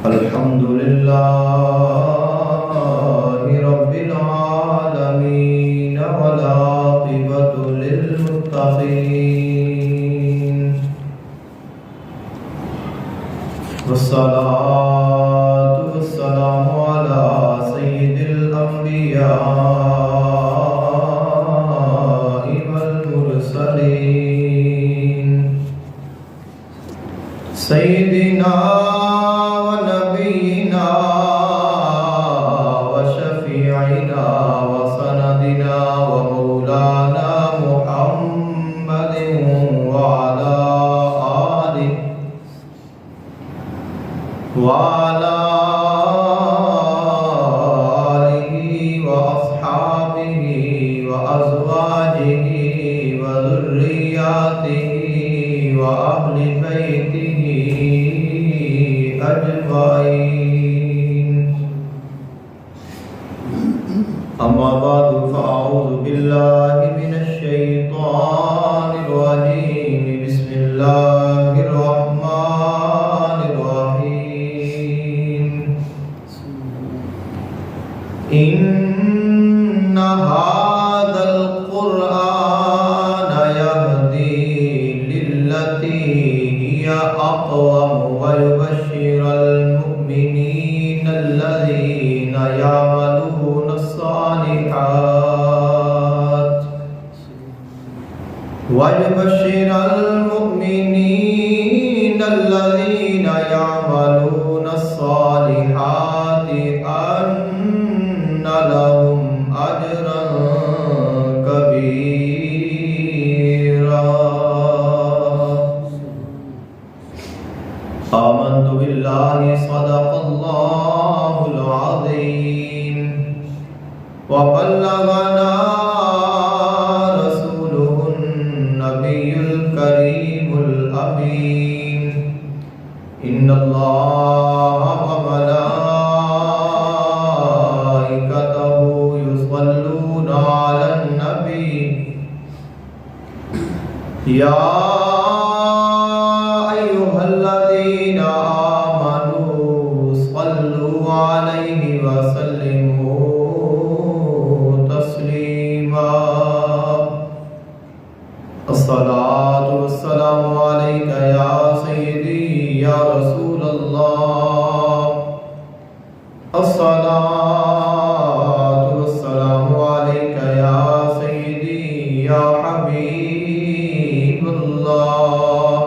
الحمد لله رب العالمين والعاقبة للمتقين والصلاة والسلام على سيد الأنبياء والمرسلين سيدنا ونبينا وشفيعنا وسندنا ومولانا محمد وعلى آله وأصحابه وأزواجه وذرياته وأهل بيته أجمعين. أما بعد فأعوذ بالله من الشيطان الرجيم. بسم الله الرحمن الرحيم. إن هذا القرآن يهدي للتي هي أقوم ويبشر المؤمنين الذين يعملون الصالحات أن لهم أجرا كبيرا. آمنت بالله صدق الله العظيم وبلغنا رسوله النبي الكريم الأمين. إن الله وملائكته يصلون على النبي يا أيها الذين آمنوا صلوا عليه وسلموا تسليما. الصلاة والسلام عليك يا سيدي يا رسول الله. الصلاة والسلام عليك يا سيدي يا حبيب الله.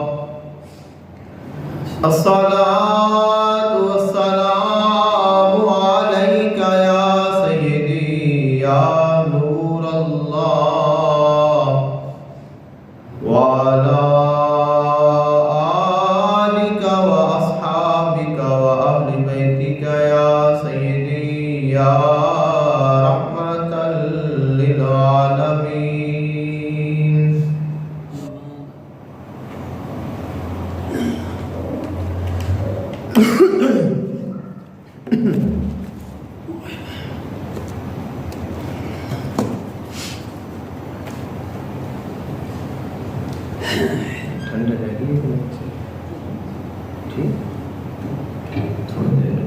الصلاة والسلام عليك يا سيدي يا نور الله وعلى آلك وأصحابك وأهل بيتك يا سيدي يا رحمة للعالمين. ٹھنڈ رہ گئی ٹھیک تھوڑی دیر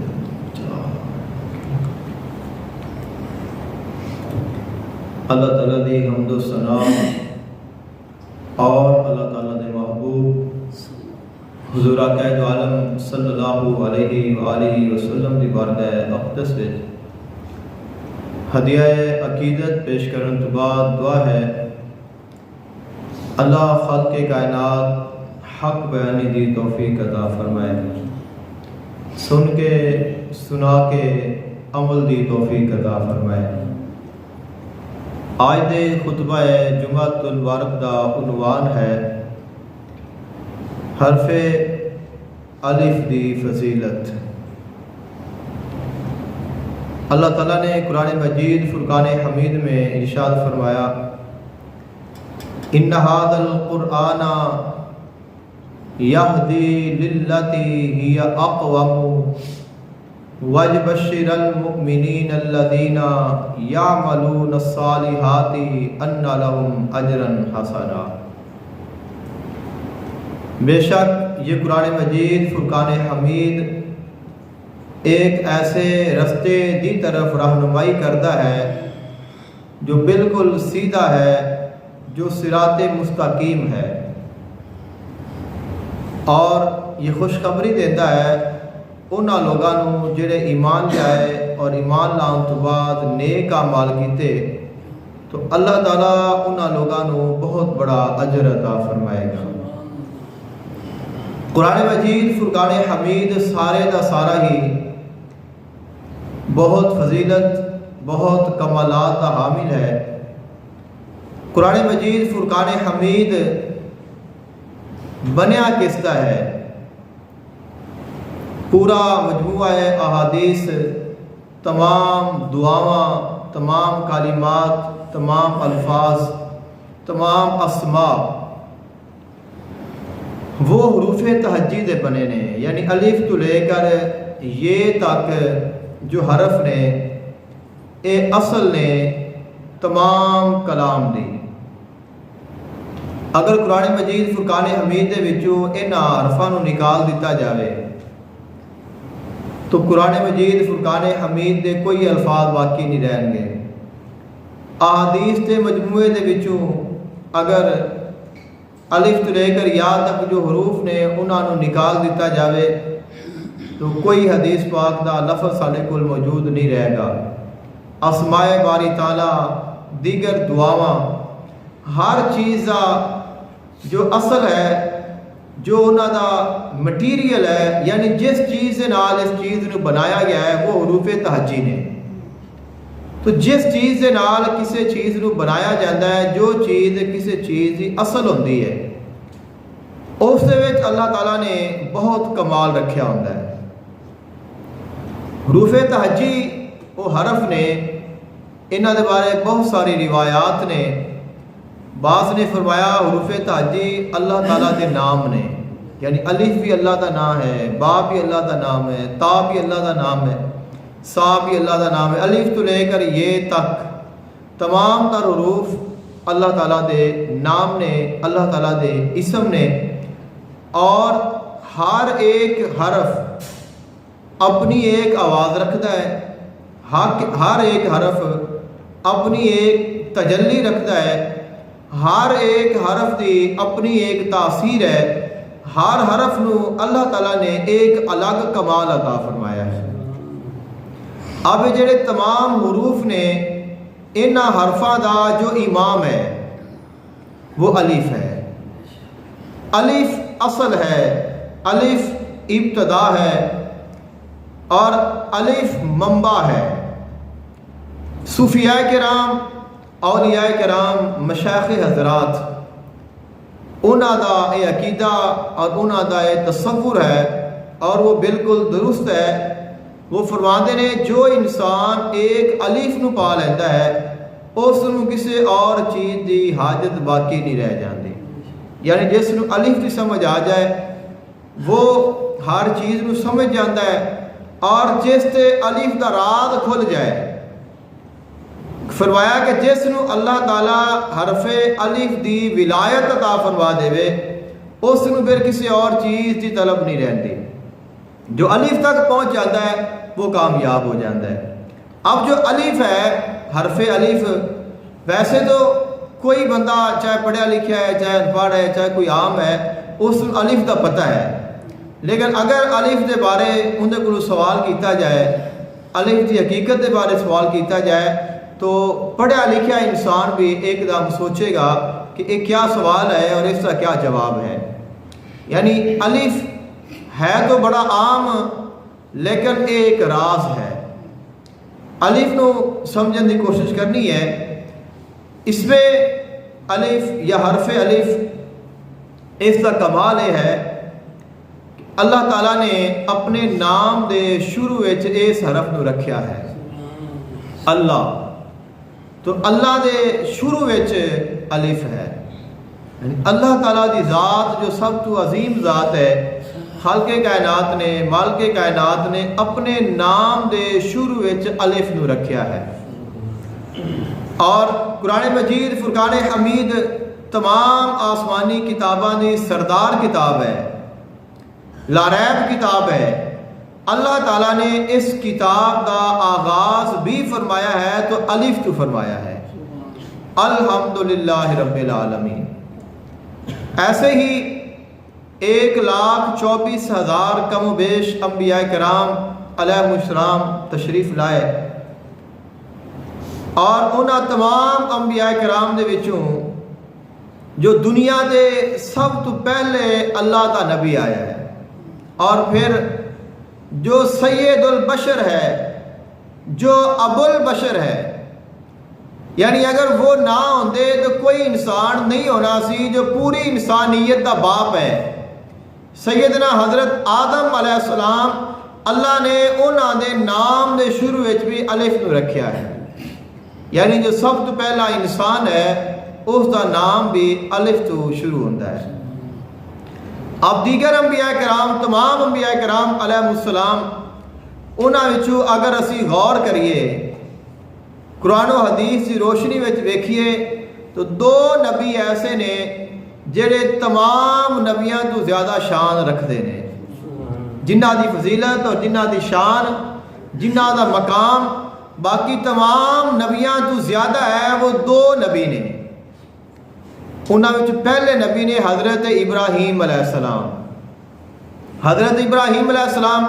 اللہ تعالیٰ دی حمد و ثنا اور اللہ تعالیٰ دے محبوب حضور قائد عالم صلی اللہ علیہ وآلہ وسلم دی بارگاہ اقدس وچ ہدیہ عقیدت پیش کرن تو بعد دعا ہے اللہ خالق کائنات حق بیانی دی توفیق عطا فرمائے، سن کے سنا کے عمل دی توفیق عطا فرمائے. آج دے خطبہ جمعۃ المبارک دا عنوان ہے حرف الف دی فضیلت. اللہ تعالیٰ نے قرآن مجید فرقان حمید میں ارشاد فرمایا ان هذا القرآن یہدی للتی ہی اقوم وَيُبَشِّرَ الْمُؤْمِنِينَ الَّذِينَ يَعْمَلُونَ الصَّالِحَاتِ أَنَّ لَهُمْ أَجْرًا حَسَنًا۔ بے شک یہ قرآن مجید فرقان حمید ایک ایسے رستے دی طرف رہنمائی کرتا ہے جو بالکل سیدھا ہے، جو صراط مستقیم ہے، اور یہ خوشخبری دیتا ہے انہاں لوگوں جڑے ایمان لائے اور ایمان لاؤن تو بعد نیک اعمال کیتے تو اللہ تعالیٰ انہاں لوگوں بہت بڑا اجر عطا فرمائے گا۔ قرآن مجید فرقان حمید سارے دا سارا ہی بہت فضیلت، بہت کمالات کا حامل ہے۔ قرآن مجید فرقان حمید بنیا کس کا ہے؟ پورا مجموعہ احادیث، تمام دعاواں، تمام کلمات، تمام الفاظ، تمام اسماء وہ حروف تہجی دے بنے نے، یعنی الف تو لے کر یہ تک جو حرف نے اے اصل نے تمام کلام دی۔ اگر قرآن مجید فرقان حمید دے وچوں انہاں حرفاں نو نکال دیتا جاوے تو قرآن مجید فرقان حمید دے کوئی الفاظ باقی نہیں رہن گے۔ احادیث دے مجموعے دے وچوں اگر الف تو لے کر یا تک جو حروف نے انہاں نو نکال دیتا جاوے تو کوئی حدیث پاک دا لفظ ساڈے کول موجود نہیں رہے گا۔ اسماء باری تعالیٰ، دیگر دعاواں، ہر چیز دا جو اصل ہے، جو انہاں دا مٹیریل ہے، یعنی جس چیز دے نال اس چیز نو بنایا گیا ہے وہ حروف تہجی نے۔ تو جس چیز دے نال کسی چیز نو بنایا جاتا ہے، جو چیز کسی چیز دی اصل ہوندی ہے، اس دے وچ اللہ تعالیٰ نے بہت کمال رکھیا ہوندا ہے۔ حروف تہجی وہ حرف نے، انہاں دے بارے بہت ساری روایات نے۔ بعض نے فرمایا حروف تہجی اللہ تعالیٰ دے نام نے، یعنی الف بھی اللہ دا نام ہے، با بھی اللہ دا نام ہے، تا بھی اللہ دا نام ہے، سا بھی اللہ دا نام ہے۔ الف تو لے کر یہ تک تمام تر حروف اللہ تعالیٰ دے نام نے، اللہ تعالیٰ دے اسم نے، اور ہر ایک حرف اپنی ایک آواز رکھتا ہے، ہر ایک حرف اپنی ایک تجلی رکھتا ہے، ہر ایک حرف دی اپنی ایک تاثیر ہے، ہر حرف نو اللہ تعالیٰ نے ایک الگ کمال عطا فرمایا ہے۔ اب جڑے تمام حروف نے، انہاں حرفاں دا جو امام ہے وہ الف ہے۔ الف اصل ہے، الف ابتدا ہے، اور الف منبع ہے۔ صوفیاء کرام، اولیاء کرام، مشائخ حضرات، انہاں دا یہ عقیدہ اور انہاں دا یہ تصور ہے، اور وہ بالکل درست ہے۔ وہ فرماتے نے جو انسان ایک الف نو پا لیتا ہے اس نو کسی اور چیز دی حاجت باقی نہیں رہ جاندی، یعنی جس نو الف دی سمجھ آ جائے وہ ہر چیز نو سمجھ جاتا ہے، اور جس تے الف دا راز کھل جائے، فرمایا کہ جس نو اللہ تعالیٰ حرف الف دی ولایت عطا فرما دے اس نو پھر کسی اور چیز دی طلب نہیں رہتی۔ جو الف تک پہنچ جاتا ہے وہ کامیاب ہو جاتا ہے۔ اب جو الف ہے، حرف الف، ویسے تو کوئی بندہ چاہے پڑھا لکھا ہے، چاہے ان پڑھ ہے، چاہے کوئی عام ہے، اس الف کا پتہ ہے، لیکن اگر الف دے بارے اندر کو سوال کیتا جائے، الف دی حقیقت دے بارے سوال کیتا جائے تو پڑھا لکھا انسان بھی ایک دم سوچے گا کہ یہ کیا سوال ہے اور اس کا کیا جواب ہے۔ یعنی الف ہے تو بڑا عام، لیکن ایک راز ہے۔ الف نو سمجھنے کی کوشش کرنی ہے۔ اس میں الف یا حرف الف، اس کا کمال یہ ہے کہ اللہ تعالیٰ نے اپنے نام دے شروع اس حرف نو رکھیا ہے، اللہ۔ تو اللہ دے شروع الف ہے، یعنی اللہ تعالیٰ دی ذات جو سب تو عظیم ذات ہے، خالق کائنات نے، مالک کائنات نے اپنے نام دے شروع الف نو رکھیا ہے۔ اور قرآن مجید فرقان حمید تمام آسمانی کتاباں دی سردار کتاب ہے، لا ریب کتاب ہے۔ اللہ تعالیٰ نے اس کتاب کا آغاز بھی فرمایا ہے تو الف تو فرمایا ہے، الحمدللہ رب العالمین۔ ایسے ہی 1,24,000 کم و بیش انبیاء کرام علیہ السلام تشریف لائے، اور انہاں تمام انبیاء کرام دے وچوں جو دنیا دے سب تو پہلے اللہ کا نبی آیا ہے، اور پھر جو سید البشر ہے، جو ابو البشر ہے، یعنی اگر وہ نہ ہوندے تو کوئی انسان نہیں ہونا سی جو پوری انسانیت کا باپ ہے، سیدنا حضرت آدم علیہ السلام، اللہ نے انہاں دے نام دے شروع وچ بھی الف نو رکھیا ہے، یعنی جو سب تو پہلا انسان ہے اس کا نام بھی الف تو شروع ہوتا ہے۔ اب دیگر انبیاء کرام، تمام انبیاء کرام علیہ السلام، انہاں وچوں اگر اسی غور کریے، قرآن و حدیث کی روشنی وچ ویکھیے تو 2 نبی ایسے نے جڑے تمام نبیاں تو زیادہ شان رکھتے ہیں، جنہ دی فضیلت اور جنہ دی شان، جنہ دا مقام باقی تمام نبیاں تو زیادہ ہے، وہ 2 نبی نے۔ انہاں وچ پہلے نبی نے حضرت ابراہیم علیہ السلام۔ حضرت ابراہیم علیہ السلام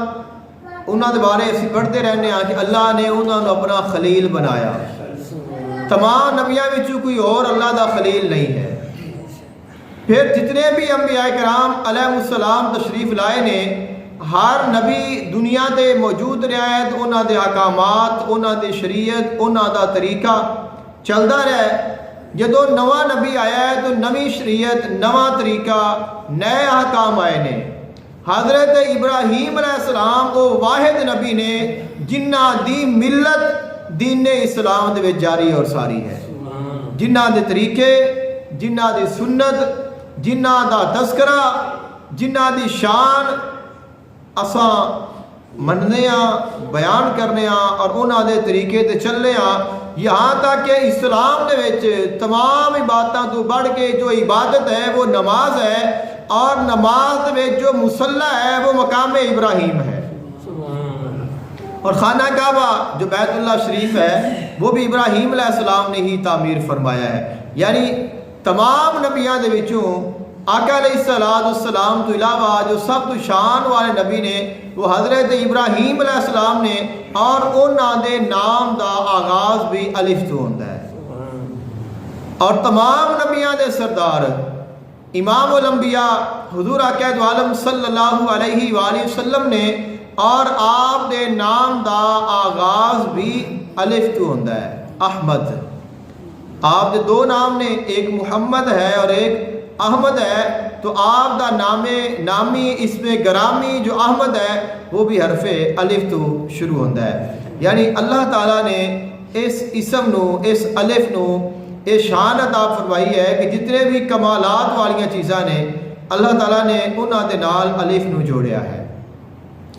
انہاں دے بارے اسی پڑھتے رہنے ہیں کہ اللہ نے انہاں نو اپنا خلیل بنایا۔ تمام نبیاں وچوں کوئی اور اللہ دا خلیل نہیں ہے۔ پھر جتنے بھی انبیاء کرام علیہ السلام تشریف لائے نے، ہر نبی دنیا تے موجود رہا ہے تو انہاں دے احکامات، انہاں دی شریعت، انہاں دا طریقہ چلدا رہا ہے۔ جدو نواں نبی آیا ہے تو نویں شریعت، نواں طریقہ، نئے احکام آئے نے۔ حضرت ابراہیم علیہ السلام وہ واحد نبی نے جنہ دی ملت دین اسلام دے وچ جاری اور ساری ہے، جنہ دے طریقے، جنہ دی سنت، جنہ دا تذکرہ، جنہ دی شان اساں مننے ہاں، بیان کرنے ہاں اور انہاں دے طریقے تے چلنے ہاں، یہاں تک کہ اسلام دے وچ تمام عبادتاں تو بڑھ کے جو عبادت ہے وہ نماز ہے، اور نماز دے وچ جو مصلی ہے وہ مقام ابراہیم ہے، اور خانہ کعبہ جو بیت اللہ شریف ہے وہ بھی ابراہیم علیہ السلام نے ہی تعمیر فرمایا ہے۔ یعنی تمام نبیاں دے وچوں آقا علیہ السلام تو علاوہ جو سب تو شان والے نبی نے وہ حضرت ابراہیم علیہ السلام نے، اور انہاں دے نام دا آغاز بھی الف تو ہوتا ہے۔ اور تمام نبیاں دے سردار امام الانبیاء حضور آقا دو عالم صلی اللہ علیہ وآلہ وسلم نے، اور آپ دے نام دا آغاز بھی الف تو ہوتا ہے۔ احمد، آپ دے 2 نام نے، ایک محمد ہے اور ایک احمد ہے، تو آپ دا نامی اسم گرامی جو احمد ہے وہ بھی حرف الف تو شروع ہوتا ہے۔ یعنی اللہ تعالیٰ نے اس اسم نو، اس الف نو یہ شان عطا فرمائی ہے کہ جتنے بھی کمالات والیاں چیزاں نے اللہ تعالیٰ نے انہاں دے نال الف نو جوڑیا ہے۔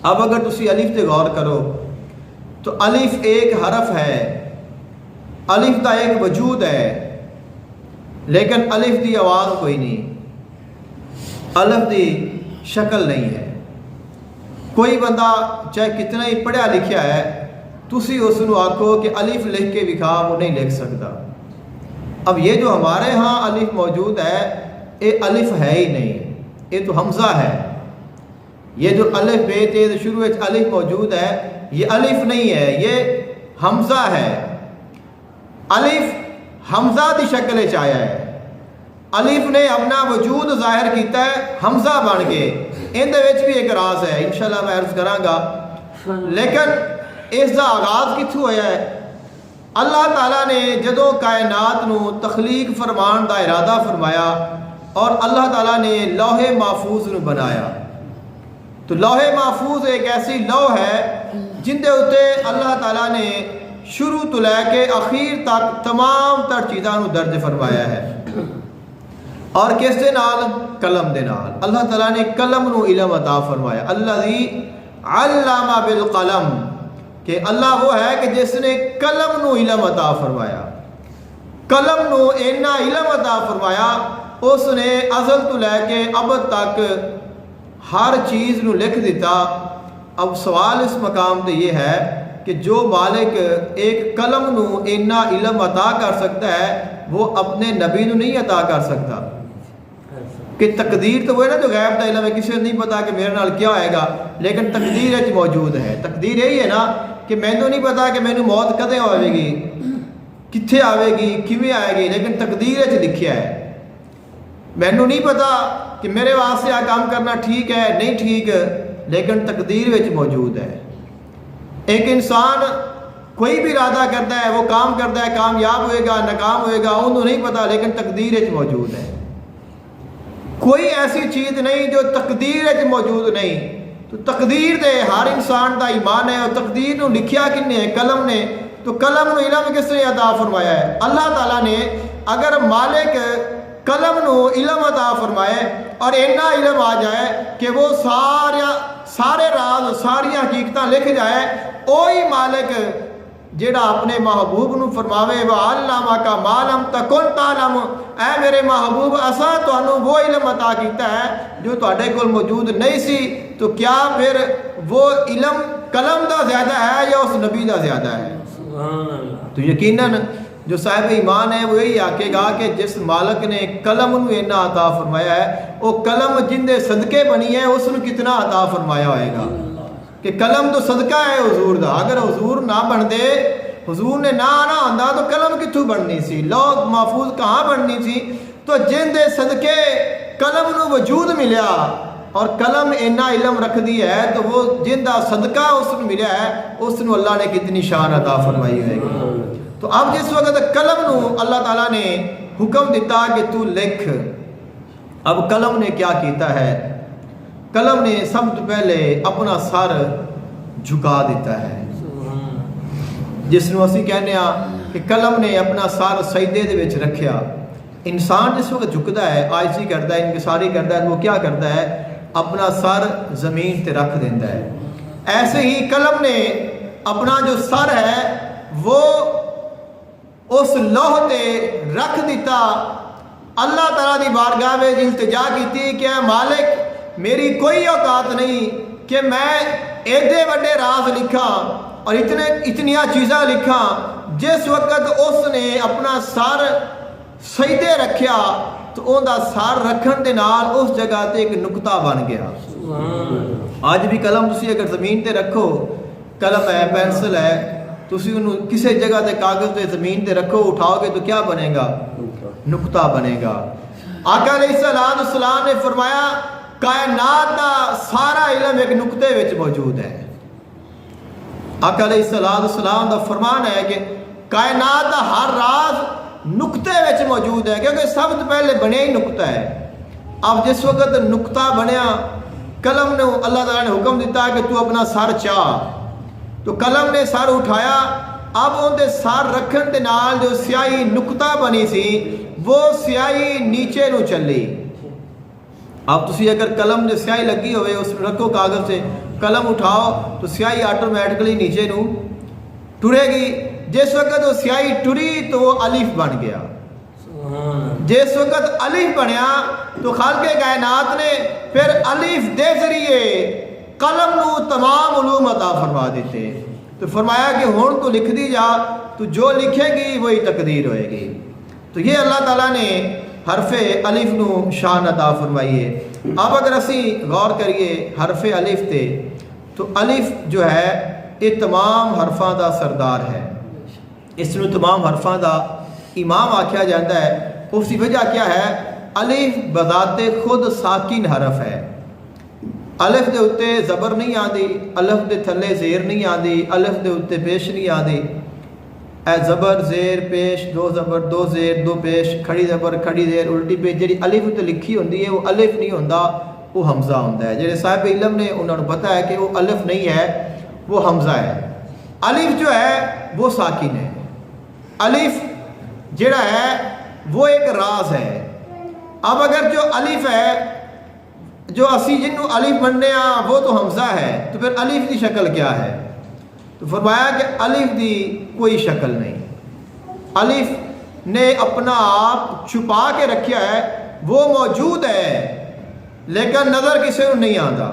اب اگر تسی الف تے غور کرو تو الف ایک حرف ہے، الف دا ایک وجود ہے، لیکن الف دی آواز کوئی نہیں، الف دی شکل نہیں ہے۔ کوئی بندہ چاہے کتنا ہی پڑھیا لکھیا ہے، تسی اس نو آکھو کہ الف لکھ کے دکھا، وہ نہیں لکھ سکتا۔ اب یہ جو ہمارے ہاں الف موجود ہے یہ الف ہے ہی نہیں، یہ تو حمزہ ہے۔ یہ جو الف بے تے شروع میں الف موجود ہے یہ الف نہیں ہے، یہ حمزہ ہے۔ الف حمزہ دی شکل وچ آیا ہے، الف نے اپنا وجود ظاہر کیتا ہے حمزہ بن کے۔ ان دے وچ بھی ایک راز ہے، انشاءاللہ میں عرض کراں گا، لیکن اس دا آغاز کتھوں ہویا ہے؟ اللہ تعالیٰ نے جدوں کائنات نو تخلیق فرمان دا ارادہ فرمایا اور اللہ تعالیٰ نے لوح محفوظ نو بنایا، تو لوح محفوظ ایک ایسی لوح ہے جن دے اتے اللہ تعالیٰ نے شروع تو لے کے اخیر تک تمام تر چیزاں نو درج فرمایا ہے۔ اور کس دے نال؟ قلم دے نال۔ اللہ تعالیٰ نے قلم نو علم عطا فرمایا، الذی علم بالقلم، کہ اللہ وہ ہے کہ جس نے قلم نو علم عطا فرمایا۔ قلم نو اینا علم عطا فرمایا، اس نے ازل تو لے کے اب تک ہر چیز نو لکھ دیتا، اب سوال اس مقام پہ یہ ہے کہ جو مالک ایک قلم نو اینا علم عطا کر سکتا ہے وہ اپنے نبی نو نہیں عطا کر سکتا؟ کہ تقدیر تو وہ ہے نا جو غیب دا علم ہے، کسی کو نہیں پتا کہ میرے نال کیا آئے گا، لیکن تقدیر وچ موجود ہے۔ تقدیر یہی ہے نا کہ مینوں نہیں پتا کہ مینوں موت کدے آئے گی، کتھے آئے گی، کیویں آئے گی، لیکن تقدیر وچ لکھیا ہے۔ مینوں نہیں پتا کہ میرے واسطے آ کام کرنا ٹھیک ہے نہیں ٹھیک، لیکن تقدیر وچ موجود ہے۔ ایک انسان کوئی بھی ارادہ کرتا ہے، وہ کام کرتا ہے، کامیاب ہوئے گا ناکام ہوئے گا، انہوں نہیں پتا، لیکن تقدیر وچ موجود ہے۔ کوئی ایسی چیز نہیں جو تقدیر وچ موجود نہیں۔ تو تقدیر دے ہر انسان دا ایمان ہے، اور تقدیر نو لکھیا کنے ہے؟ قلم نے۔ تو قلم نو علم کس نے عطا فرمایا ہے؟ اللہ تعالیٰ نے۔ اگر مالک قلم نو علم عطا فرمائے اور اینا علم آ جائے کہ وہ سارے راز ساری حقیقتاں لکھ جائے، وہی مالک جیڑا اپنے محبوب نو فرماوے وَعَلَّمَكَ مَا لَمْ تَكُنْ تَعْلَمُ، اے میرے محبوب اساں تانوں وہ علم عطا کیتا ہے جو تواڈے کول موجود نہیں سی، تو کیا پھر وہ علم قلم دا زیادہ ہے یا اس نبی دا زیادہ ہے؟ سبحان اللہ۔ تو یقیناً جو صاحب ایمان ہے وہ یہی آکے گا کہ جس مالک نے قلم نو اینا عطا فرمایا ہے، وہ قلم جن دے صدقے بنی ہے اس نو کتنا عطا فرمایا ہوئے گا؟ کہ قلم تو صدقہ ہے حضور دا، اگر حضور نہ بن دے، حضور نے نہ آنا آندا تو قلم کتھوں بننی سی، لوح محفوظ کہاں بننی سی؟ تو جن دے صدقے قلم نو وجود ملیا اور قلم اینا علم رکھ دی ہے، تو وہ جن دا صدقہ اس نو ملیا ہے اس نو اللہ نے کتنی شان عطا فرمائی ہوئے گی۔ تو اب جس وقت قلم نو اللہ تعالیٰ نے حکم دیتا کہ تو لکھ، اب قلم نے کیا کیتا ہے؟ قلم نے سب تو پہلے اپنا سر جھکا دیتا ہے، جس نو اسی کہنے ہیں کہ قلم نے اپنا سر سجدے دے وچ رکھیا۔ انسان جس وقت جھکدا ہے، عاجزی کرتا ہے، انکساری کرتا ہے، وہ کیا کرتا ہے؟ اپنا سر زمین تے رکھ دیتا ہے۔ ایسے ہی قلم نے اپنا جو سر ہے وہ اس لوح تے رکھ دیتا، اللہ تعالیٰ دی بارگاہ میں التجا کیتی کہ اے مالک میری کوئی اوقات نہیں کہ میں ایڈے وڈے راز لکھاں اور اتنیاں چیزاں لکھاں۔ جس وقت اس نے اپنا سر سجدے رکھیا تو اون دا سر رکھن دے نال اس جگہ تے ایک نقطہ بن گیا۔ آج بھی قلم تسی اگر زمین تے رکھو، قلم ہے پینسل ہے، تسی انہوں کسی جگہ تے کاغذ تے زمین تے رکھو، اٹھاؤ گے تو کیا بنے گا؟ نقطہ بنے گا۔ آقا علیہ السلام نے فرمایا کائنات دا سارا علم ایک نقطے وچ موجود ہے۔ آقا علیہ السلام دا فرمان ہے کہ کائنات دا ہر راز نقطے وچ موجود ہے، کیونکہ سب تو پہلے بنیا ہی نقطہ ہے۔ اب جس وقت نقطہ بنیا، قلم نے اللہ تعالیٰ نے حکم دیتا کہ تو اپنا سر چاہ، تو قلم نے سر اٹھایا۔ اب ان دے سر رکھن دے نال جو سیاہی نقطہ بنی سی وہ سیاہی نیچے نو چلی۔ اب تسی اگر قلم دے سیاہی لگی ہوئے اس میں رکھو کاغذ سے، قلم اٹھاؤ تو سیاہی آٹومیٹکلی نیچے نو ٹرے گی۔ جس وقت وہ سیاہی ٹری تو وہ الف بن گیا۔ جس وقت الف بنیا تو خالق کائنات نے پھر الف دے ذریعے قلم نو تمام علوم عطا فرما دیتے، تو فرمایا کہ ہون تو لکھ دی جا، تو جو لکھے گی وہی تقدیر ہوئے گی۔ تو یہ اللہ تعالیٰ نے حرف الف نو شان عطا فرمائی ہے۔ اب اگر اسی غور کریے حرف الف تے، تو الف جو ہے یہ تمام حرفاں دا سردار ہے، اس نو تمام حرفاں دا امام آکھیا جاتا ہے۔ اس کی وجہ کیا ہے؟ الف بذات خود ساکن حرف ہے، الف دے اتے زبر نہیں آندی، الف دے تھلے زیر نہیں آندی، الف دے اتے پیش نہیں آندی۔ اے زبر زیر پیش، دو زبر دو زیر دو پیش، کھڑی زبر کھڑی زیر الٹی پیش، جڑی الف تے لکھی ہوندی ہے وہ الف نہیں ہوندا، وہ حمزہ ہوندا ہے۔ جڑے صاحب علم نے انہوں نے پتہ ہے کہ وہ الف نہیں ہے، وہ حمزہ ہے۔ الف جو ہے وہ ساکن ہے، الف جڑا ہے وہ ایک راز ہے۔ اب اگر جو الف ہے، جو اسی جنوں الف بننے ہاں وہ تو حمزہ ہے، تو پھر الف کی شکل کیا ہے؟ تو فرمایا کہ الف دی کوئی شکل نہیں، الف نے اپنا آپ چھپا کے رکھا ہے، وہ موجود ہے لیکن نظر کسی کو نہیں آتا۔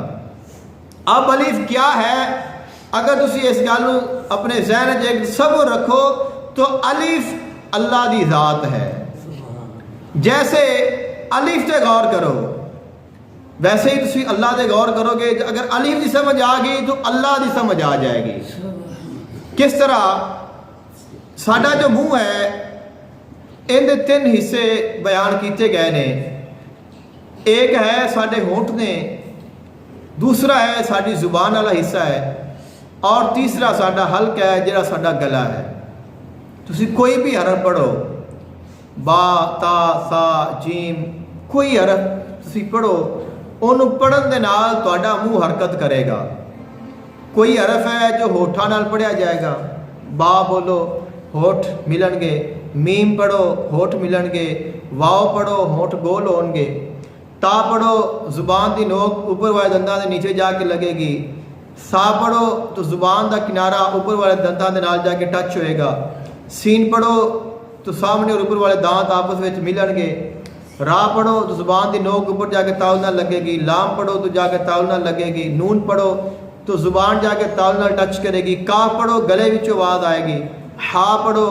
اب الف کیا ہے؟ اگر تسی اس گل اپنے ذہن ایک تصور رکھو تو الف اللہ دی ذات ہے. جیسے الف تے غور کرو ویسے ہی تسی اللہ تے غور کرو گے. اگر الف دی سمجھ آ گئی تو اللہ دی سمجھ آ جائے گی. کس طرح ساڈا جو منہ ہے ان دے 3 حصے بیان کیتے گئے نے. ایک ہے ساڈے ہونٹ نے, دوسرا ہے ساڈی زبان والا حصہ ہے, اور تیسرا ساڈا حلق ہے جڑا ساڈا گلا ہے. تسی کوئی بھی حرف پڑھو, با تا سا جیم, کوئی حرف تسی پڑھو, انہوں پڑھن دے نال تہاڈا منہ حرکت کرے گا. کوئی حرف ہے جو ہوٹھاں نال پڑھیا جائے گا, با بولو ہوٹھ ملن گے, میم پڑھو ہوٹھ ملن گے, واو پڑھو ہوٹھ گول ہون گے, تا پڑھو زبان دی نوک اوپر والے دنداں دے نیچے جا کے لگے گی, سا پڑھو تو زبان دا کنارہ اوپر والے دنداں دے نال جا کے ٹچ ہوئے گا, سین پڑھو تو سامنے اور اوپر والے دانت آپس وچ ملن گے, را پڑھو تو زبان دی نوک اوپر جا کے تاؤ نال لگے گی, لام پڑھو تو جا کے تاؤ نال لگے گی, نون پڑھو تو زبان جا کے تاؤ نال ٹچ کرے گی, کاف پڑھو گلے وچوں آواز آئے گی, ہا پڑھو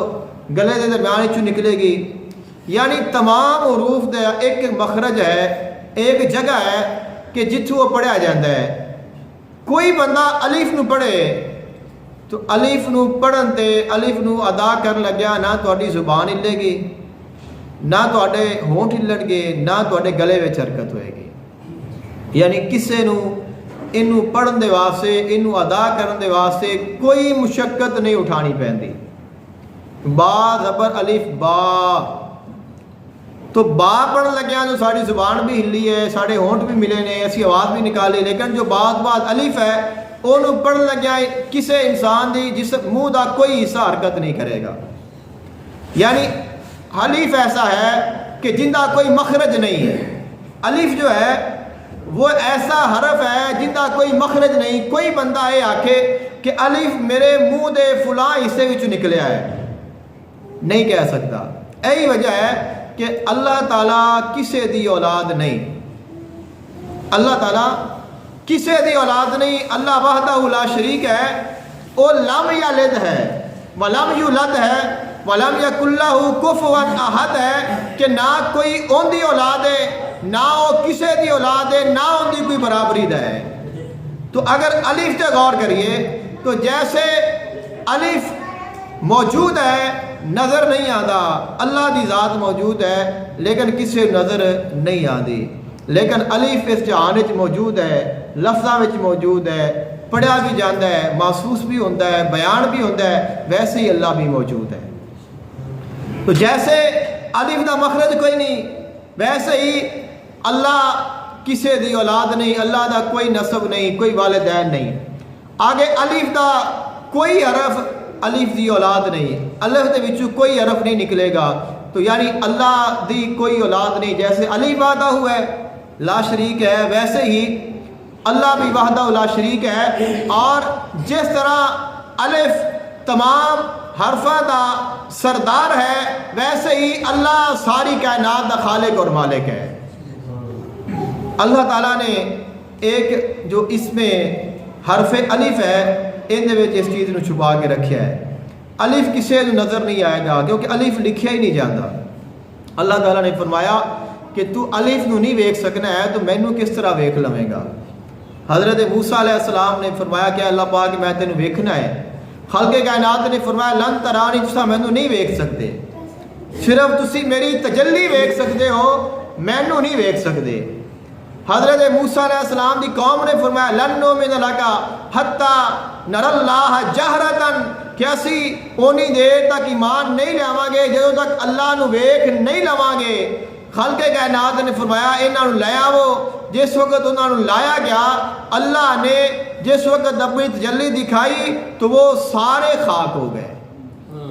گلے دے درمیان وچوں نکلے گی. یعنی تمام حروف دا ایک مخرج ہے, ایک جگہ ہے کہ جتھوں وہ پڑھیا جاتا ہے. کوئی بندہ الف نو پڑھے تو الف نو پڑھن تے الف نو ادا کرن لگیا نہ تہاڈی زبان ہلے گی, نہ تہاڈے ہونٹ ہلن گے, نہ تہاڈے گلے وچ حرکت ہوئے گی. یعنی کسے نو اینو پڑھن دے واسطے, اینو ادا کرن دے واسطے کوئی مشقت نہیں اٹھانی پیندی. با زبر الف با, تو با پڑھن لگیا تو ساری زبان بھی ہلی ہے, سارے ہونٹ بھی ملے نے, اسی آواز بھی نکالی, لیکن جو بعد الف ہے انہوں پڑھن لگیا کسے انسان دی جس منہ دا کوئی حصہ حرکت نہیں کرے گا. یعنی الف ایسا ہے کہ جن دا کوئی مخرج نہیں ہے. الف جو ہے وہ ایسا حرف ہے جن دا کوئی مخرج نہیں. کوئی بندہ یہ آکھے کہ الف میرے منہ دے فلاں حصے وچ نکلیا ہے, نہیں کہہ سکتا. یہی وجہ ہے کہ اللہ تعالیٰ کسے دی اولاد نہیں. اللہ تعالیٰ کسے دی اولاد نہیں. اللہ وحدہ لا شریک ہے, وہ لم یلد ہے ولم یولد ہے ولم یکن لہ کفوا احد ہے, کہ نہ کوئی اون دی اولاد ہے, نہ وہ کسے دی اولاد ہے, نہ ان دی کوئی برابری دا ہے. تو اگر الف تے غور کریے تو جیسے الف موجود ہے نظر نہیں آتا, اللہ دی ذات موجود ہے لیکن کسے نظر نہیں آتی. لیکن الف اس جہان وچ موجود ہے, لفظاں وچ موجود ہے, پڑھیا بھی جاتا ہے, محسوس بھی ہوتا ہے, بیان بھی ہوتا ہے, ویسے ہی اللہ بھی موجود ہے. تو جیسے الف دا مخرج کوئی نہیں, ویسے ہی اللہ کسے دی اولاد نہیں, اللہ دا کوئی نسب نہیں, کوئی والدین نہیں. آگے الف دا کوئی حرف الف دی اولاد نہیں, الف دے وچوں کوئی حرف نہیں نکلے گا. تو یعنی اللہ دی کوئی اولاد نہیں. جیسے الف وحدہ ہوا ہے لا شریک ہے, ویسے ہی اللہ بھی وحدہ لا شریک ہے. اور جس طرح الف تمام حرفاں دا سردار ہے, ویسے ہی اللہ ساری کائنات دا خالق اور مالک ہے. اللہ تعالیٰ نے ایک جو اس میں حرف الف ہے ان دے وچ اس چیز نو چھپا کے رکھیا ہے. الف کسے نو نظر نہیں آئے گا کیونکہ الف لکھیا ہی نہیں جاتا. اللہ تعالیٰ نے فرمایا کہ تو الف نو نہیں ویکھ سکنا ہے تو مینوں کس طرح ویکھ لویں گا. حضرت موسیٰ علیہ السلام نے فرمایا کہ اللہ پاک میں تینوں ویکھنا ہے. خالق کائنات نے فرمایا لن ترانی, تساں مینوں نہیں ویکھ سکتے, صرف تسی میری تجلی ویکھ سکتے ہو, مینوں نہیں ویکھ سکتے. حضرت موسیٰ علیہ السلام دی قوم نے فرمایا لن نؤمن لک حتی نری اللہ جہرتن, کہ اسی اونی دیر تک ایمان نہیں لواں گے جدوں تک اللہ نو ویکھ نہیں لواں گے. خالق کائنات نے فرمایا انہاں نو لے آو. جس وقت انہاں نو لایا گیا, اللہ نے جس وقت اپنی تجلی دکھائی تو وہ سارے خاک ہو گئے.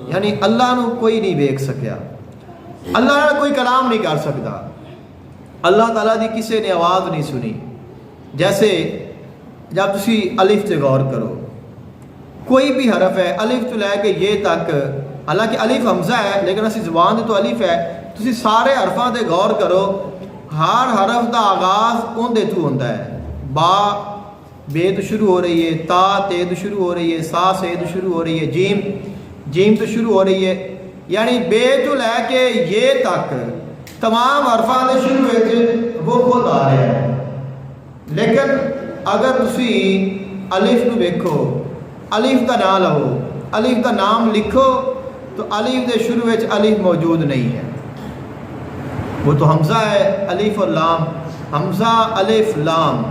یعنی اللہ نو کوئی نہیں ویکھ سکیا, اللہ نال کوئی کلام نہیں کر سکتا. اللہ تعالیٰ دی کسی نے آواز نہیں سنی. جیسے جب تسی الف سے غور کرو, کوئی بھی حرف ہے الف تو لے کے یہ تک, حالانکہ الف حمزہ ہے لیکن اسی زبان دے تو الف ہے, تسی سارے حرفاں تے غور کرو, ہر حرف دا آغاز اون دے تو ہوندا ہے. با بے تو شروع ہو رہی ہے، تا تے تو شروع ہو رہی ہے، سا سے تو شروع ہو رہی ہے، جیم تو شروع ہو رہی ہے، یعنی بے تو لے کے یہ تک تمام حرفاں دے شروع وچ وہ خود آ رہا ہے۔ لیکن اگر تسی الف نو ویکھو، الف کا نام لو، الف کا نام لکھو تو الف دے شروع وچ الف موجود نہیں ہے، وہ تو حمزہ ہے، الف اور لام، حمزہ الف لام،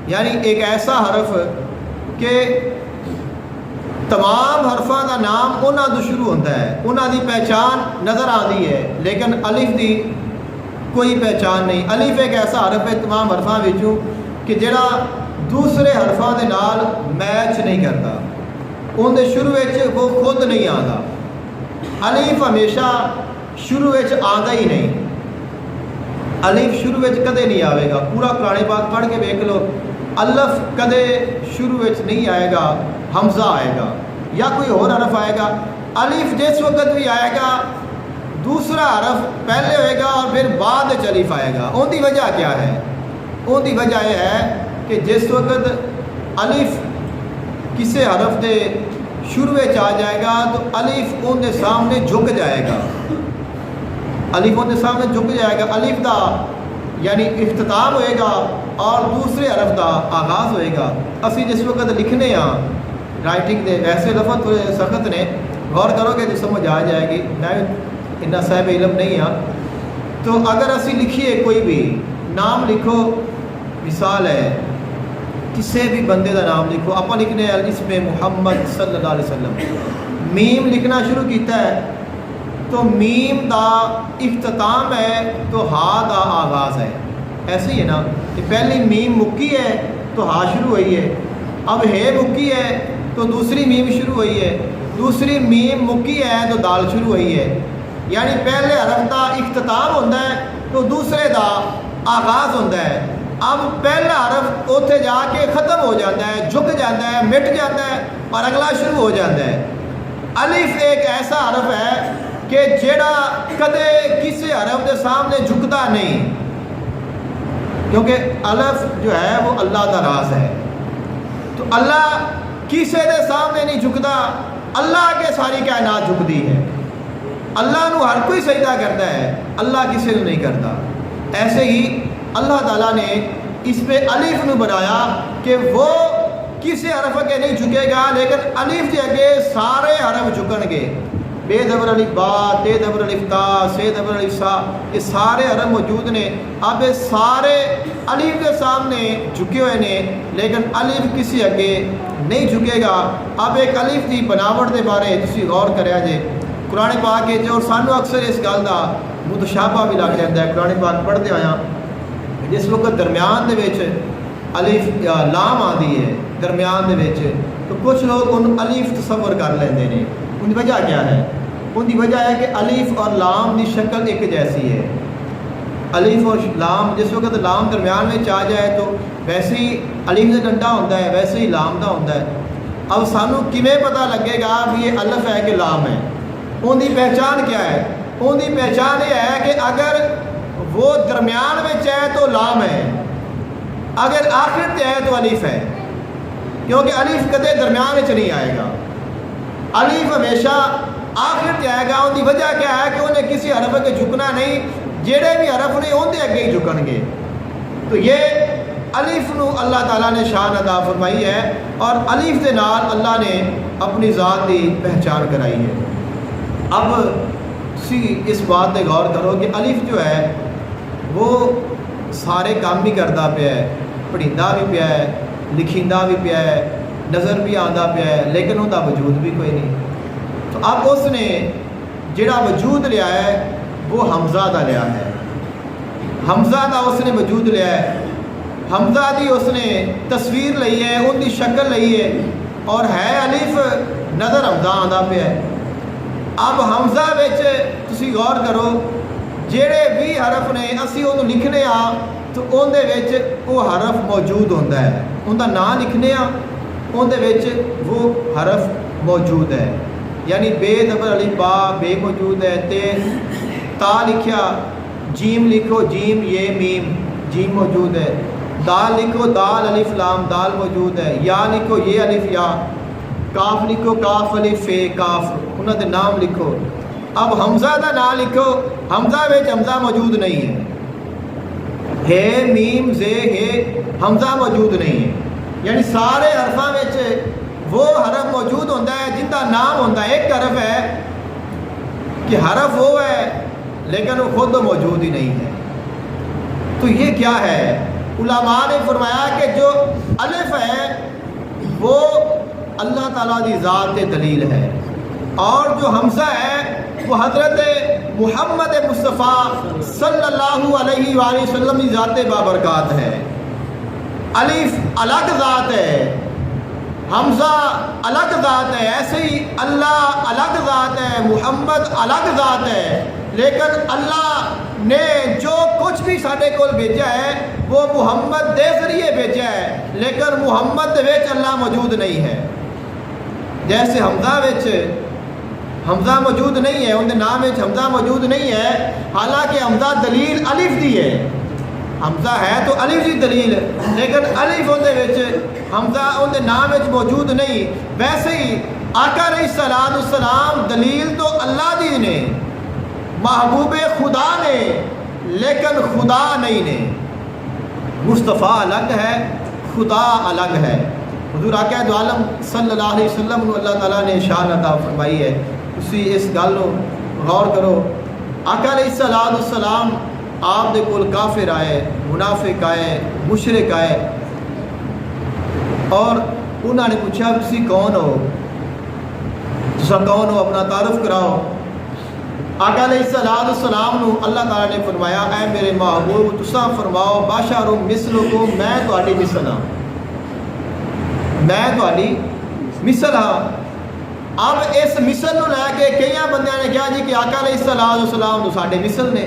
یعنی ایک ایسا حرف کہ تمام حرفاں دا نام انہاں تو شروع ہوتا ہے، انہاں دی پہچان نظر آتی ہے، لیکن الف دی کوئی پہچان نہیں۔ الف ایک ایسا حرف ہے تمام حرفاں وچوں کہ جڑا دوسرے حرفاں دے نال میچ نہیں کرتا، ان دے شروع وچ وہ خود نہیں آتا۔ الف ہمیشہ شروع وچ آتا ہی نہیں، الف شروع وچ کدے نہیں آئے گا۔ پورا قرآن پاک پڑھ کے دیکھ لو، الف کدے شروع وچ نہیں آئے گا، حمزہ آئے گا یا کوئی اور حرف آئے گا۔ الف جس وقت بھی آئے گا دوسرا حرف پہلے ہوئے گا اور پھر بعد الف آئے گا۔ ان دی وجہ کیا ہے؟ ان دی وجہ یہ ہے کہ جس وقت الف کسی حرف دے شروع وچ آ جائے گا تو الف ان دے سامنے جھک جائے گا، الف ان دے سامنے جھک جائے گا، الف دا یعنی اختتام ہوئے گا اور دوسرے حرف دا آغاز ہوئے گا۔ اسی جس وقت لکھنے ہاں رائٹنگ دے ویسے لفظ تھوڑے سخت نے، غور کرو گے تو سمجھ آ جائے گی، میں اتنا صاحب علم نہیں ہاں۔ تو اگر اسی لکھیے کوئی بھی نام لکھو، مثال ہے کسی بھی بندے دا نام لکھو، آپ لکھنے اسم محمد صلی اللہ علیہ وسلم، میم لکھنا شروع کیتا ہے تو میم دا اختتام ہے تو ہا دا آغاز ہے، ایسے ہی ہے نا کہ پہلی میم مکی ہے تو ہا شروع ہوئی ہے، اب ہے مکی ہے تو دوسری میم شروع ہوئی ہے، دوسری میم مکی ہے تو دال شروع ہوئی ہے، یعنی پہلے حرف دا اختتام ہوتا ہے تو دوسرے دا آغاز ہوتا ہے۔ اب پہلا حرف اوتھے جا کے ختم ہو جاتا ہے، جھک جاتا ہے، مٹ جاتا ہے اور اگلا شروع ہو جاتا ہے۔ الف ایک ایسا حرف ہے کہ جیڑا کدے کسی حرف دے سامنے جھکتا نہیں، کیونکہ الف جو ہے وہ اللہ کا راز ہے، تو اللہ کسی دے سامنے نہیں جھکتا، اللہ کے ساری کائنات جھکتی ہے، اللہ نو ہر کوئی سجدہ کرتا ہے، اللہ کسی نو نہیں کرتا۔ ایسے ہی اللہ تعالیٰ نے اس پہ الف نو بنایا کہ وہ کسی حرف کے نہیں جھکے گا، لیکن الف کے اگے سارے حرف جھکن گے، بے زبر الف با، تے زبر الف تا، سے زبر الف سا، یہ سارے حرف موجود نے۔ اب یہ سارے الف کے سامنے جھکے ہوئے نے، لیکن الف کسی اگے نہیں جھکے گا۔ اب ایک الف کی بناوٹ کے بارے تسی غور کریا جے، قرآن پاک کے اور سانو اکثر اس گل کا متشابہ بھی لگ جاتا ہے۔ قرآن پاک پڑھتے آیا جس وقت درمیان دے وچ الف یا لام آتی ہے درمیان دے وچ، تو کچھ لوگ ان الف تصور کر لیندے نے۔ ان کی وجہ کیا ہے؟ ان کی وجہ ہے کہ الف اور لام کی شکل ایک جیسی ہے۔ الف اور لام جس وقت لام درمیان میں آ جائے تو ویسے ہی الف کا ڈنڈا ہوتا ہے، ویسے ہی لام کا ہوتا ہے۔ اب سانو کیویں پتہ لگے گا بھی یہ الف ہے کہ لام ہے؟ ان کی پہچان کیا ہے؟ ان کی پہچان یہ ہے کہ اگر وہ درمیان میں ہے تو لام ہے، اگر آخر تے ہے تو الف ہے، کیونکہ الف کدے درمیان میں نہیں آئے گا، الف ہمیشہ آخر تے آئے گا۔ ان کی وجہ کیا ہے کہ انہیں کسی حرف کے جھکنا نہیں، جڑے بھی حرف نے ان کے اگے ہی جھکن گے۔ تو یہ الف نو اللہ تعالیٰ نے شان عطا فرمائی ہے، اور الف کے نال اللہ نے اپنی ذات کی پہچان کرائی ہے۔ اب اس بات پہ غور کرو کہ الف جو ہے وہ سارے کام بھی کرتا پیا ہے، پڑھیندا بھی پیا ہے، لکھیندا بھی پیا ہے، نظر بھی آندا پیا ہے، لیکن ان کا وجود بھی کوئی نہیں۔ تو اب اس نے جڑا وجود لیا ہے وہ حمزہ دا لیا ہے، حمزہ دا اس نے وجود لیا ہے، حمزہ دی اس نے تصویر لئی ہے، ان کی شکل لئی ہے، اور ہے الف نظر حمزہ آندا پیا ہے۔ اب حمزہ وچ تسی غور کرو، جڑے بھی حرف نے اسی انہوں لکھنے ہاں تو ان دے وچ وہ حرف موجود ہوتا ہے، ان کا نام لکھنے ہاں ان دے وچ وہ حرف موجود ہے، یعنی بے زبر الف با بے موجود ہے، تے تا لکھیا، جیم لکھو جیم یہ میم جیم موجود ہے، دال لکھو، دال الف لام دال موجود ہے، یا لکھو یہ الف یا، کاف لکھو کاف الف فے کاف، انہوں دے نام لکھو۔ اب حمزہ دا نام لکھو، حمزہ وچ حمزہ موجود نہیں ہے، ہے میم زے ہے حمزہ موجود نہیں ہے، یعنی سارے حرفاں وچ وہ حرف موجود ہوتا ہے جن کا نام ہوتا ہے، ایک حرف ہے کہ حرف وہ ہے لیکن وہ خود موجود ہی نہیں ہے۔ تو یہ کیا ہے؟ علماء نے فرمایا کہ جو الف ہے وہ اللہ تعالیٰ کی ذات دلیل ہے، اور جو حمزہ ہے وہ حضرت محمد مصطفیٰ صلی اللہ علیہ وآلہ وسلم کی ذات بابرکات ہے۔ الف الگ ذات ہے، حمزہ الگ ذات ہے، ایسے ہی اللہ الگ ذات ہے، محمد الگ ذات ہے، لیکن اللہ نے جو کچھ بھی ساڈے کول بھیجا ہے وہ محمد دے ذریعے بھیجا ہے، لیکن محمد دے وچ اللہ موجود نہیں ہے۔ جیسے حمزہ وچ حمزہ موجود نہیں ہے، ان دے نام وچ حمزہ موجود نہیں ہے، حالانکہ حمزہ دلیل الف دی ہے، حمزہ ہے تو الف دی دلیل، لیکن الف ان دے وچ حمزہ ان دے نام وچ موجود نہیں۔ ویسے ہی آقا علیہ السلام دلیل تو اللہ دی نے، محبوب خدا نے، لیکن خدا نہیں نے۔ مصطفیٰ الگ ہے، خدا الگ ہے۔ حضور آقا دو عالم صلی اللہ علیہ وسلم اللہ تعالیٰ نے شان عطا فرمائی ہے، اسی اس گل کو غور کرو۔ آقا علیہ السلام آپ دے کول کافر آئے، منافق آئے، مشرک آئے، اور انہوں نے پوچھا تسی کون ہو، تسا کون ہو، اپنا تعارف کراؤ۔ آقا علیہ السلام نو اللہ تعالیٰ نے فرمایا، اے میرے محبوب تسا فرماؤ بشر مثلکم، میں تہاڈی مثل ہاں، میں تہاڈی مثل ہاں۔ اب اس مثل نو لے کے کئی بندیاں نے کہا جی کہ آقا علیہ السلام تو ساڈے مثل نے،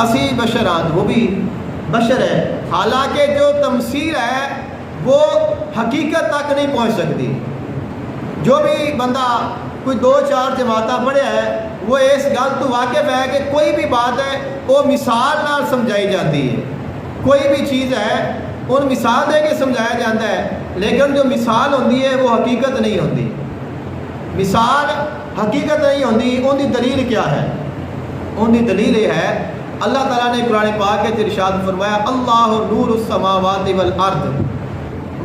اسی بشر ہاں، وہ بھی بشر ہے، حالانکہ جو تمثیل ہے وہ حقیقت تک نہیں پہنچ سکتی۔ جو بھی بندہ کوئی 2-4 جماعتیں پڑھیا ہے وہ اس گل تو واقف ہے کہ کوئی بھی بات ہے وہ مثال نال سمجھائی جاتی ہے، کوئی بھی چیز ہے ان مثال دے کے سمجھایا جاتا ہے، لیکن جو مثال ہوتی ہے وہ حقیقت نہیں ہوتی، مثال حقیقت نہیں ہوتی۔ ان کی دلیل کیا ہے؟ ان کی دلیل یہ ہے، اللہ تعالیٰ نے قرآن پاک کے ارشاد فرمایا، اللہ نور السماوات والارض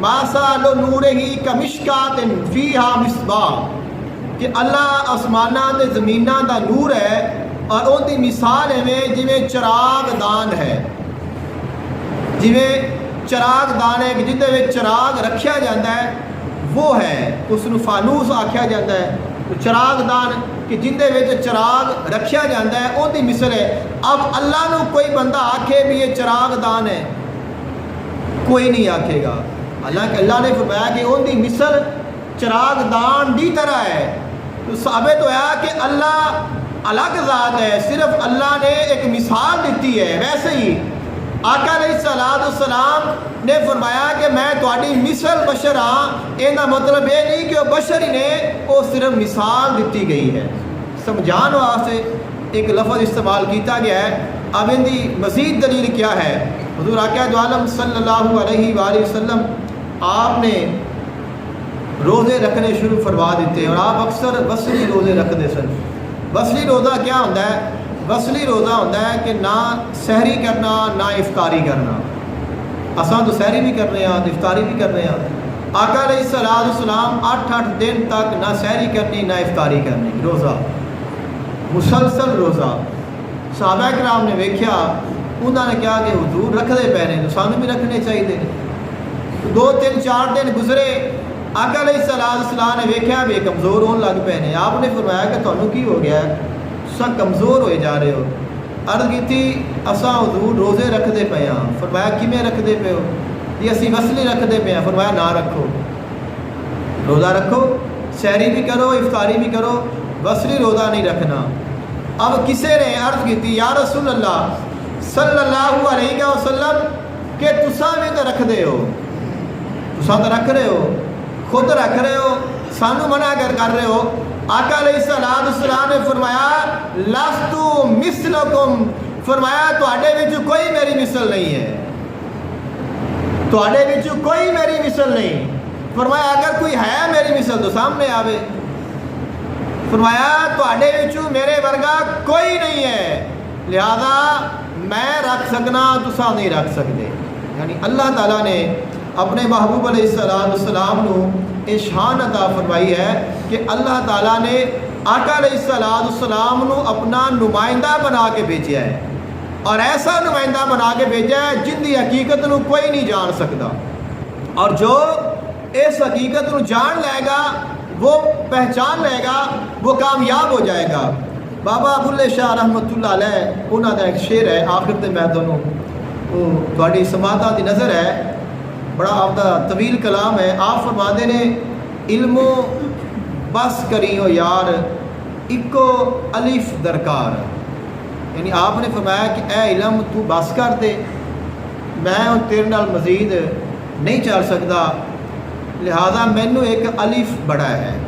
مثل نورہ کمشکات فیہا مصباح، کہ اللہ آسماناں تے زمیناں دا نور ہے اور ان دی مثال ایویں جویں چراغ دان ہے، جویں چراغ دان ہے کہ جہدے وچ چراغ رکھیا جاتا ہے وہ ہے، اس نو فانوس آکھیا جاتا ہے، تو چراغ دان کہ جہدے وچ چراغ رکھیا جاتا ہے ان دی مثل ہے۔ اب اللہ نو کوئی بندہ آکھے بھی یہ چراغ دان ہے، کوئی نہیں آکھے گا، حالانکہ اللہ نے فرمایا کہ ان دی مثل چراغ دان دی طرح ہے، تو ثابت ہوا کہ اللہ الگ ذات ہے، صرف اللہ نے ایک مثال دیتی ہے۔ ویسے ہی آقا علیہ السلام نے فرمایا کہ میں تہاڈی مثل بشر ہاں، یہ مطلب یہ نہیں کہ وہ بشر ہی نے، وہ صرف مثال دیتی گئی ہے، سمجھان واسطے ایک لفظ استعمال کیتا گیا ہے۔ اب ان کی مزید دلیل کیا ہے؟ حضور آقا دو عالم صلی اللہ علیہ وآلہ وسلم آپ نے روزے رکھنے شروع فرما دیتے، اور آپ اکثر وصلی روزے رکھتے سن۔ وصلی روزہ کیا ہوتا ہے؟ وصلی روزہ ہوتا ہے کہ نہ سحری کرنا نہ افطاری کرنا، اساں تو سحری بھی کرنے ہاں افطاری بھی کرنے ہاں۔ آقا علیہ السلام 8 دن تک نہ سحری کرنی نہ افطاری کرنی، روزہ مسلسل روزہ۔ صحابہ کرام نے ویکھیا، انہوں نے کہا کہ حضور رکھتے پے نے تو سانوں بھی رکھنے چاہیے۔ 2-3-4 دن گزرے، آقا علیہ السلام نے ویکھیا بھی کمزور ہون لگ پے نے، آپ نے فرمایا کہ تھانوں کی ہو گیا ہے، سب کمزور ہوئے جا رہے ہو۔ عرض کی تھی اساں حضور روزے رکھتے پے ہاں۔ فرمایا کیویں رکھتے پے ہو؟ جی اسی وصلی رکھتے پے ہاں۔ فرمایا نہ رکھو، روزہ رکھو، سحری بھی کرو افطاری بھی کرو، وصلی روزہ نہیں رکھنا۔ اب کسے نے عرض کی تھی یا رسول اللہ صلی اللہ علیہ وسلم کہ تساں بھی تو رکھ دے ہو، تساں تو رکھ رہے ہو، خود رکھ رہے ہو، سانو منع کر رہے ہو۔ آقا علیہ السلام نے فرمایا لستو مثلکم، فرمایا تواڈے وچ کوئی میری مثل نہیں ہے، ਤੁਹਾਡੇ ਵਿੱਚ ਕੋਈ ਮੇਰੀ ਮਿਸਲ ਨਹੀਂ। ਫਰਮਾਇਆ ਅਗਰ ਕੋਈ ਹੈ ਮੇਰੀ ਮਿਸਲ ਤਾਂ ਸਾਹਮਣੇ ਆਵੇ। ਫਰਮਾਇਆ ਤੁਹਾਡੇ ਵਿੱਚੋਂ ਮੇਰੇ ਵਰਗਾ ਕੋਈ ਨਹੀਂ ਹੈ, ਲਿਹਾਜ਼ਾ ਮੈਂ ਰੱਖ ਸਕਣਾ ਤੁਸੀਂ ਨਹੀਂ ਰੱਖ ਸਕਦੇ। یعنی اللہ تعالیٰ نے اپنے محبوب علیہ السلام نو یہ شان عطا فرمائی ہے کہ اللہ تعالیٰ نے آقا علیہ السلام نو اپنا نمائندہ بنا کے بھیجا ہے، اور ایسا نمائندہ بنا کے بھیجا ہے جن دی حقیقت نو کوئی نہیں جان سکتا، اور جو اس حقیقت نو جان لے گا وہ پہچان لے گا وہ کامیاب ہو جائے گا۔ بابا بلے شاہ رحمت اللہ علیہ انہوں کا ایک شعر ہے، آخر تے میں دونوں تھوڑی سماعتاں دی نظر ہے، بڑا آپ دا طویل کلام ہے۔ آپ فرماندے نے علم و بس کریو یار اکو الف درکار، یعنی آپ نے فرمایا کہ اے علم تو بس کر دے، میں تیرے نال مزید نہیں چل سکتا، لہذا مینوں ایک الف بڑا ہے۔